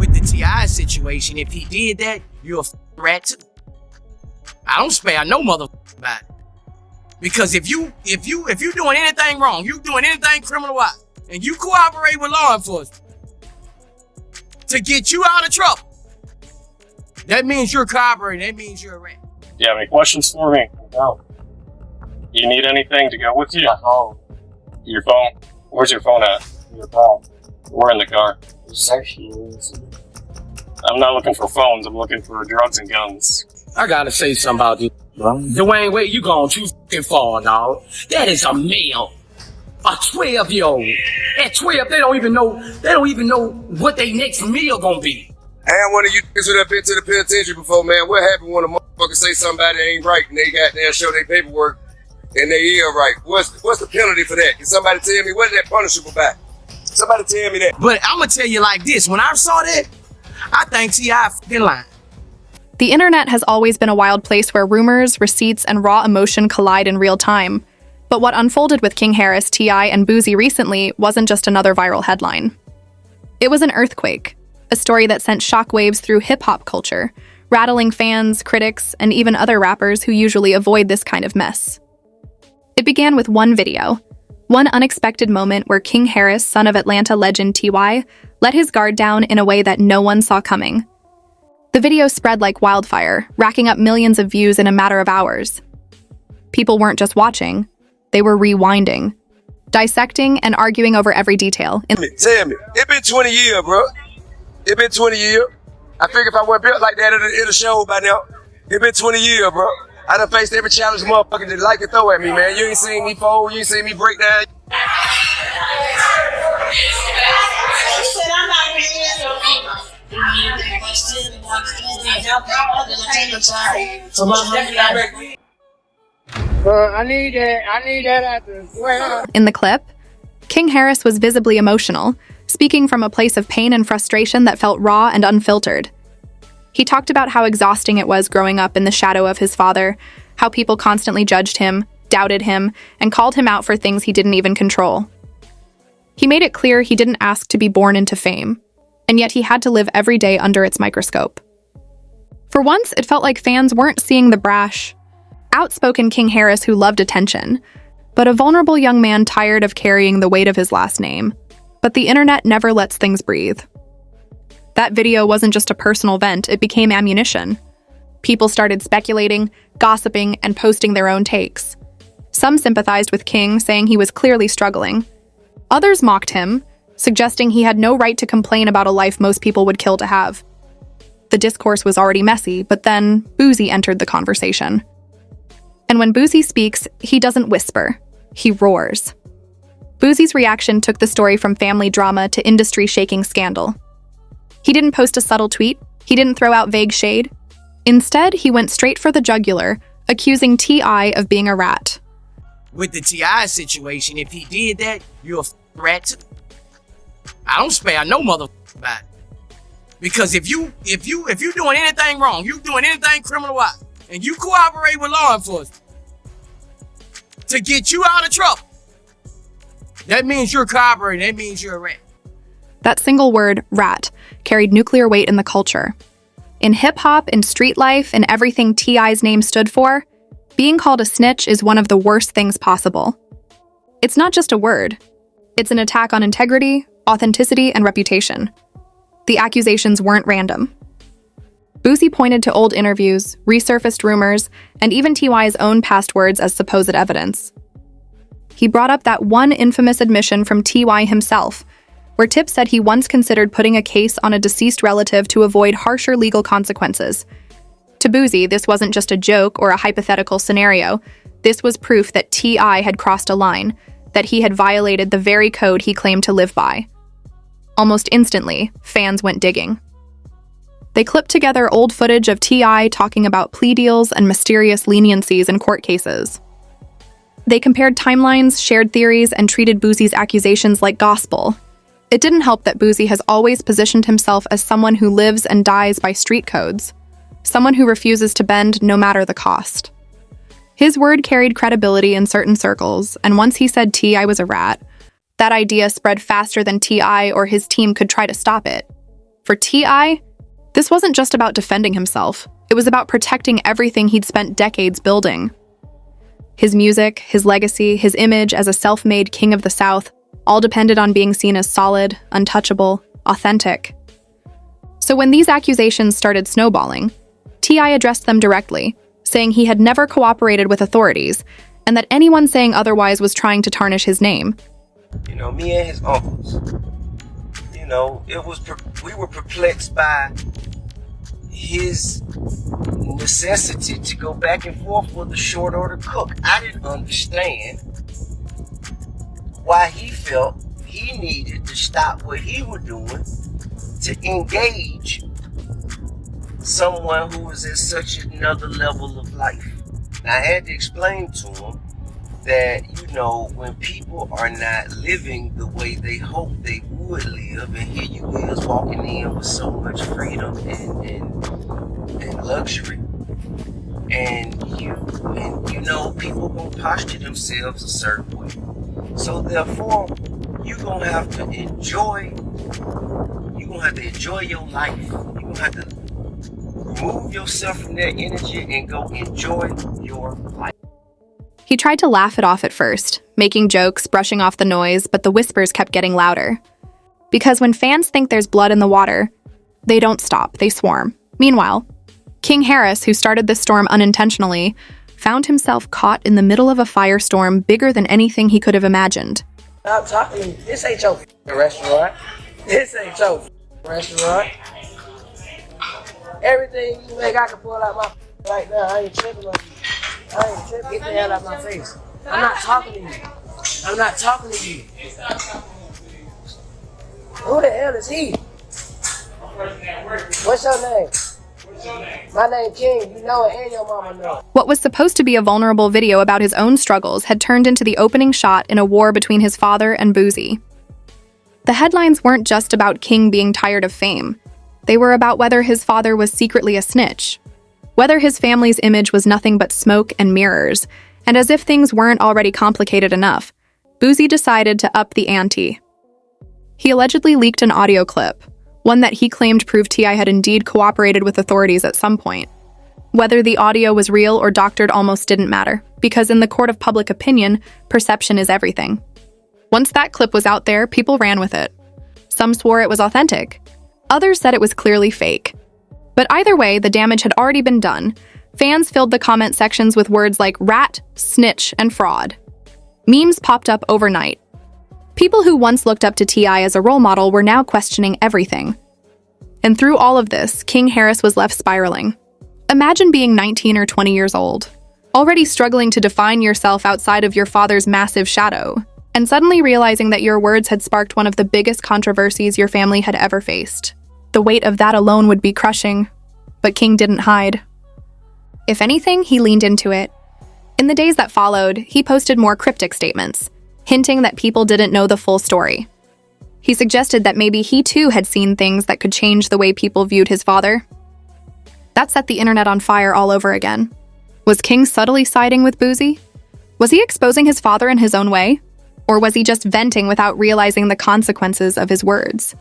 With the T.I situation, if he did that, you're a rat too. I don't spare no motherfucker about it. Because if you doing anything wrong, you doing anything criminal-wise, and you cooperate with law enforcement to get you out of trouble, that means you're cooperating. That means you're a rat. Do you have any questions for me? No. You need anything to go with you? My phone. Your phone? Where's your phone at? Your phone. We're in the car. You search you. I'm not looking for phones. I'm looking for drugs and guns. I gotta say something about you. Dwayne, wait, you gone too fucking far, dog. That is a male. A 12-year-old. At 12, they don't even know what their next meal gonna be. I had one of you niggas that been to the penitentiary before, man. What happened when a motherfucker say somebody ain't right and they got there show their paperwork and they is right? What's the penalty for that? Can somebody tell me what is that punishable about? Somebody tell me that. But I'm gonna tell you like this. When I saw that, I think T.I fucking lying. The internet has always been a wild place where rumors, receipts, and raw emotion collide in real time. But what unfolded with King Harris, T.I, and Boosie recently wasn't just another viral headline. It was an earthquake, a story that sent shockwaves through hip-hop culture, rattling fans, critics, and even other rappers who usually avoid this kind of mess. It began with one video, one unexpected moment where King Harris, son of Atlanta legend T.I, let his guard down in a way that no one saw coming. The video spread like wildfire, racking up millions of views in a matter of hours. People weren't just watching, they were rewinding, dissecting and arguing over every detail. Tell me. It been 20 years, bro. It been 20 years. I figure if I wasn't built like that, it'll show by now. It been 20 years, bro. I done faced every challenge motherfucker that like to throw at me, man. You ain't seen me fold, you ain't seen me break down. I need that after. In the clip, King Harris was visibly emotional, speaking from a place of pain and frustration that felt raw and unfiltered. He talked about how exhausting it was growing up in the shadow of his father, how people constantly judged him, doubted him, and called him out for things he didn't even control. He made it clear he didn't ask to be born into fame, and yet he had to live every day under its microscope. For once, it felt like fans weren't seeing the brash, outspoken King Harris who loved attention, but a vulnerable young man tired of carrying the weight of his last name. But the internet never lets things breathe. That video wasn't just a personal vent, it became ammunition. People started speculating, gossiping, and posting their own takes. Some sympathized with King, saying he was clearly struggling. Others mocked him, suggesting he had no right to complain about a life most people would kill to have. The discourse was already messy, but then Boosie entered the conversation. And when Boosie speaks, he doesn't whisper, he roars. Boosie's reaction took the story from family drama to industry-shaking scandal. He didn't post a subtle tweet, he didn't throw out vague shade. Instead, he went straight for the jugular, accusing T.I of being a rat. With the T.I situation, if he did that, you're a rat too. I don't spare no motherfucker about it. Because if you doing anything wrong, you doing anything criminal-wise, and you cooperate with law enforcement to get you out of trouble, that means you're cooperating. That means you're a rat. That single word, rat, carried nuclear weight in the culture. In hip-hop, in street life, in everything T.I.'s name stood for, being called a snitch is one of the worst things possible. It's not just a word. It's an attack on integrity, authenticity, and reputation. The accusations weren't random. Boosie pointed to old interviews, resurfaced rumors, and even T.Y.'s own past words as supposed evidence. He brought up that one infamous admission from T.Y. himself, where Tip said he once considered putting a case on a deceased relative to avoid harsher legal consequences. To Boosie, this wasn't just a joke or a hypothetical scenario. This was proof that T.I. had crossed a line, that he had violated the very code he claimed to live by. Almost instantly, fans went digging. They clipped together old footage of T.I. talking about plea deals and mysterious leniencies in court cases. They compared timelines, shared theories, and treated Boosie's accusations like gospel. It didn't help that Boosie has always positioned himself as someone who lives and dies by street codes, someone who refuses to bend no matter the cost. His word carried credibility in certain circles, and once he said T.I. was a rat, that idea spread faster than T.I. or his team could try to stop it. For T.I., this wasn't just about defending himself. It was about protecting everything he'd spent decades building. His music, his legacy, his image as a self-made king of the South all depended on being seen as solid, untouchable, authentic. So when these accusations started snowballing, T.I. addressed them directly, saying he had never cooperated with authorities and that anyone saying otherwise was trying to tarnish his name. You know, me and his uncles, you know, we were perplexed by his necessity to go back and forth with the short order cook. I didn't understand why he felt he needed to stop what he was doing to engage someone who was at such another level of life. Now, I had to explain to him that, you know, when people are not living the way they hope they would live, and here you is walking in with so much freedom and luxury, and you know, people gonna posture themselves a certain way. So therefore, you're gonna have to enjoy your life. You're gonna have to remove yourself from that energy and go enjoy your life. He tried to laugh it off at first, making jokes, brushing off the noise, but the whispers kept getting louder. Because when fans think there's blood in the water, they don't stop, they swarm. Meanwhile, King Harris, who started this storm unintentionally, found himself caught in the middle of a firestorm bigger than anything he could have imagined. Stop talking. This ain't your restaurant. This ain't your restaurant. Everything you make, I can pull out my right now. I ain't tripping on you. I ain't tripping. Get the hell out of my face. I'm not talking to you. I'm not talking to you. Who the hell is he? What's your name? My name King. You know it, and your mama know it. What was supposed to be a vulnerable video about his own struggles had turned into the opening shot in a war between his father and Boosie. The headlines weren't just about King being tired of fame. They were about whether his father was secretly a snitch, whether his family's image was nothing but smoke and mirrors, and as if things weren't already complicated enough, Boosie decided to up the ante. He allegedly leaked an audio clip, one that he claimed proved T.I. had indeed cooperated with authorities at some point. Whether the audio was real or doctored almost didn't matter, because in the court of public opinion, perception is everything. Once that clip was out there, people ran with it. Some swore it was authentic. Others said it was clearly fake. But either way, the damage had already been done. Fans filled the comment sections with words like rat, snitch, and fraud. Memes popped up overnight. People who once looked up to T.I. as a role model were now questioning everything. And through all of this, King Harris was left spiraling. Imagine being 19 or 20 years old, already struggling to define yourself outside of your father's massive shadow, and suddenly realizing that your words had sparked one of the biggest controversies your family had ever faced. The weight of that alone would be crushing, but King didn't hide. If anything, he leaned into it. In the days that followed, he posted more cryptic statements, hinting that people didn't know the full story. He suggested that maybe he too had seen things that could change the way people viewed his father. That set the internet on fire all over again. Was King subtly siding with Boosie? Was he exposing his father in his own way? Or was he just venting without realizing the consequences of his words?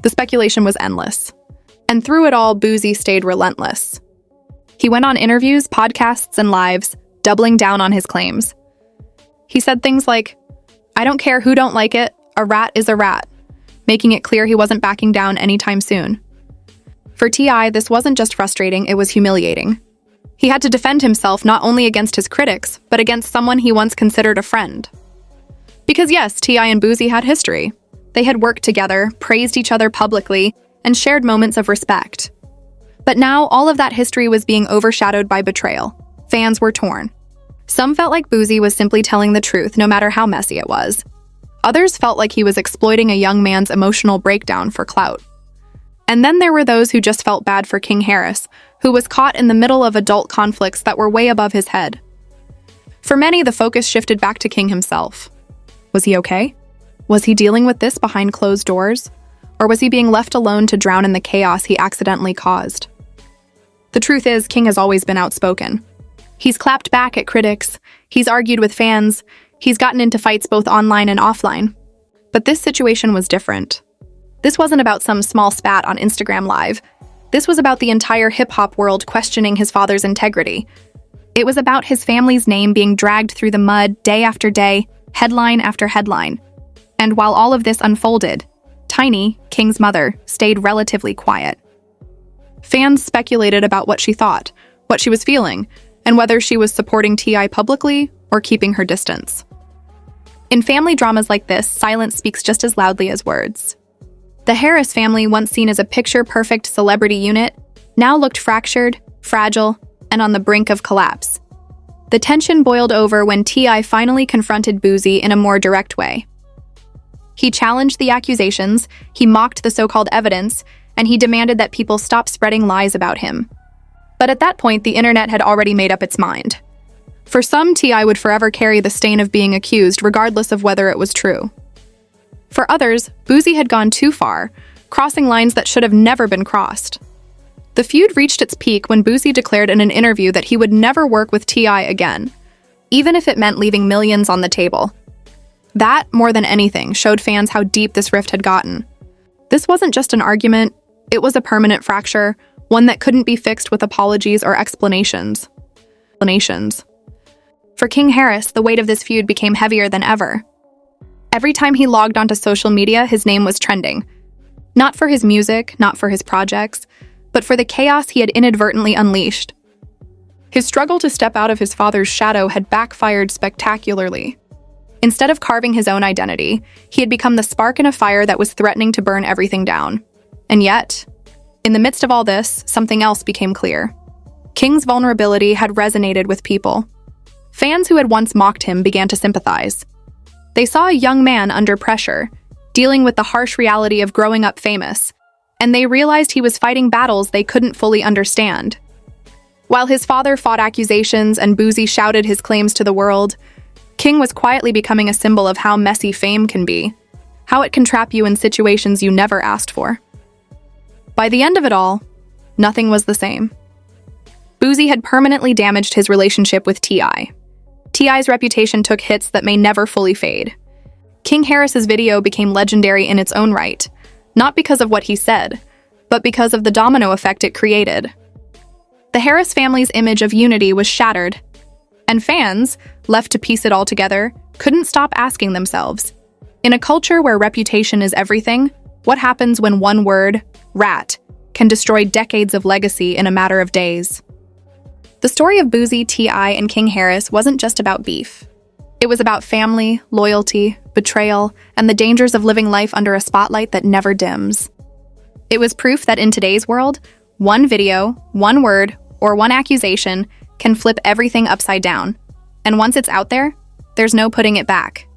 The speculation was endless. And through it all, Boosie stayed relentless. He went on interviews, podcasts, and lives, doubling down on his claims. He said things like, "I don't care who don't like it, a rat is a rat," making it clear he wasn't backing down anytime soon. For T.I., this wasn't just frustrating, it was humiliating. He had to defend himself not only against his critics, but against someone he once considered a friend. Because yes, T.I. and Boosie had history. They had worked together, praised each other publicly, and shared moments of respect. But now, all of that history was being overshadowed by betrayal. Fans were torn. Some felt like Boosie was simply telling the truth, no matter how messy it was. Others felt like he was exploiting a young man's emotional breakdown for clout. And then there were those who just felt bad for King Harris, who was caught in the middle of adult conflicts that were way above his head. For many, the focus shifted back to King himself. Was he okay? Was he dealing with this behind closed doors? Or was he being left alone to drown in the chaos he accidentally caused? The truth is, King has always been outspoken. He's clapped back at critics, he's argued with fans, he's gotten into fights both online and offline. But this situation was different. This wasn't about some small spat on Instagram Live. This was about the entire hip-hop world questioning his father's integrity. It was about his family's name being dragged through the mud day after day, headline after headline. And while all of this unfolded, Tiny, King's mother, stayed relatively quiet. Fans speculated about what she thought, what she was feeling, and whether she was supporting T.I. publicly or keeping her distance. In family dramas like this, silence speaks just as loudly as words. The Harris family, once seen as a picture-perfect celebrity unit, now looked fractured, fragile, and on the brink of collapse. The tension boiled over when T.I. finally confronted Boosie in a more direct way. He challenged the accusations, he mocked the so-called evidence, and he demanded that people stop spreading lies about him. But at that point, the internet had already made up its mind. For some, T.I. would forever carry the stain of being accused, regardless of whether it was true. For others, Boosie had gone too far, crossing lines that should have never been crossed. The feud reached its peak when Boosie declared in an interview that he would never work with T.I. again, even if it meant leaving millions on the table. That, more than anything, showed fans how deep this rift had gotten. This wasn't just an argument, it was a permanent fracture, one that couldn't be fixed with apologies or explanations. For King Harris, the weight of this feud became heavier than ever. Every time he logged onto social media, his name was trending. Not for his music, not for his projects, but for the chaos he had inadvertently unleashed. His struggle to step out of his father's shadow had backfired spectacularly. Instead of carving his own identity, he had become the spark in a fire that was threatening to burn everything down. And yet, in the midst of all this, something else became clear. King's vulnerability had resonated with people. Fans who had once mocked him began to sympathize. They saw a young man under pressure, dealing with the harsh reality of growing up famous, and they realized he was fighting battles they couldn't fully understand. While his father fought accusations and Boosie shouted his claims to the world, King was quietly becoming a symbol of how messy fame can be, how it can trap you in situations you never asked for. By the end of it all, nothing was the same. Boosie had permanently damaged his relationship with T.I. T.I.'s reputation took hits that may never fully fade. King Harris's video became legendary in its own right, not because of what he said, but because of the domino effect it created. The Harris family's image of unity was shattered, and fans, left to piece it all together, couldn't stop asking themselves, in a culture where reputation is everything, what happens when one word, rat, can destroy decades of legacy in a matter of days? The story of Boosie, T.I., and King Harris wasn't just about beef. It was about family, loyalty, betrayal, and the dangers of living life under a spotlight that never dims. It was proof that in today's world, one video, one word, or one accusation can flip everything upside down. And once it's out there, there's no putting it back.